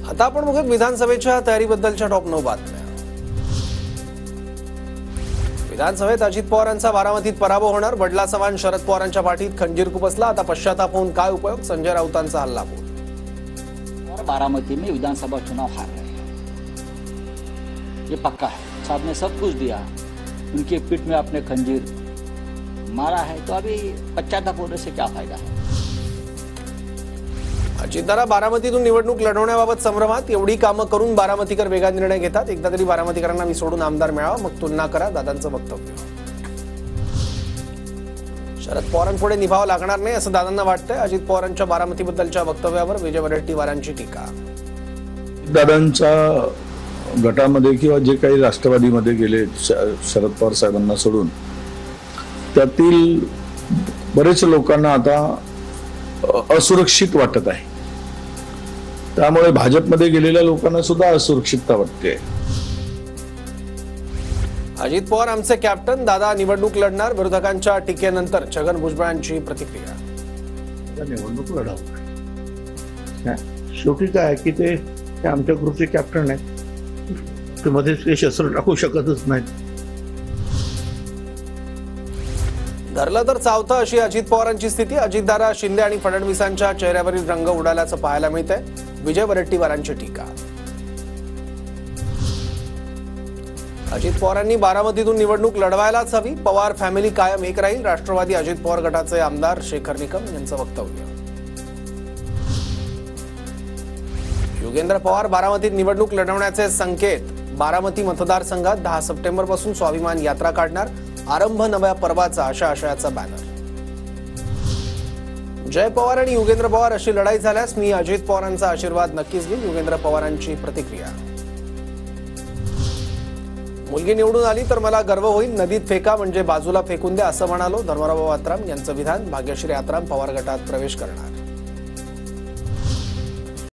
आता आपण बघूया विधानसभेच्या तयारीबद्दलच्या टॉप 9 बातम्या। विधानसभेत अजित पवारांचा बारामतीत पराभव होणार, वडला समान शरद पवारांच्या पाठीत खंजीर खुपसला। आता पश्चाताप होऊन काय उपयोग, संजय राऊतांचा हल्लाबोल। बारामती में विधानसभा चुनाव हार रहे हैं, ये पक्का है। साहब ने सब कुछ दिया, उनके पीठ में आपने खंजीर मारा है, तो अभी पश्चाताप होने से क्या फायदा है। अजितदादा बारामतीतून निवडणूक लढवण्याबाबत संभ्रमात, एवढी कामं करून बारामतीकर वेगाने निर्णय घेतात। एकदा तरी बारामतीकरांना मी सोडून आमदार मिळावा, मग तुलना करा, दादांचं वक्तव्य। शरद पवारांपुढे निभाव लागणार नाही असं दादांना वाटतंय। अजित पवारांच्या बारामतीबद्दलच्या वक्तव्यावर विजय वडेट्टीवारांची टीका। दादांच्या गटामध्ये किंवा जे काही राष्ट्रवादीमध्ये गेले शरद पवार साहेबांना सोडून, त्यातील बरेच लोकांना आता असुरक्षित वाटत आहे। त्यामुळे भाजपमध्ये गेलेल्या लोकांना सुद्धा असुरक्षितता वाटते। अजित पवार आमचे कॅप्टन, दादा निवडणूक लढणार। विरोधकांच्या टीकेनंतर छगन भुजबळांची प्रतिक्रिया। निवडणूक लढवणार शेवटी काय की ते आमच्या ग्रुपचे कॅप्टन आहेत, ते मध्येच काही शस्त्र टाकू शकतच नाहीत। धरलं तर चावतं अशी अजित पवारांची स्थिती। अजितदादा, शिंदे आणि फडणवीसांच्या चेहऱ्यावरील रंग उडाल्याचं पाहायला मिळतंय। विजय वडेट्टीवारांची टीका। अजित पवारांनी बारामतीतून निवडणूक लढवायलाच हवी, पवार फॅमिली कायम एक राहील। राष्ट्रवादी अजित पवार गटाचे आमदार शेखर निकम यांचं वक्तव्य। योगेंद्र पवार बारामतीत निवडणूक लढवण्याचे संकेत। बारामती मतदारसंघात 10 सप्टेंबरपासून स्वाभिमान यात्रा काढणार, आरंभ नव्या पर्वाचा अशा आशयाचा बॅनर। जय पवार आणि योगेंद्र पवार अशी लढाई झाल्यास मी अजित पवारांचा आशीर्वाद नक्कीच घेईन, योगेंद्र पवारांची प्रतिक्रिया। मुलगी निवडून आली तर मला गर्व होईल, नदीत फेका म्हणजे बाजूला फेकून द्या असं म्हणालो, धर्मराव आत्राम यांचं विधान। भाग्यश्री आत्राम पवार गटात प्रवेश करणार।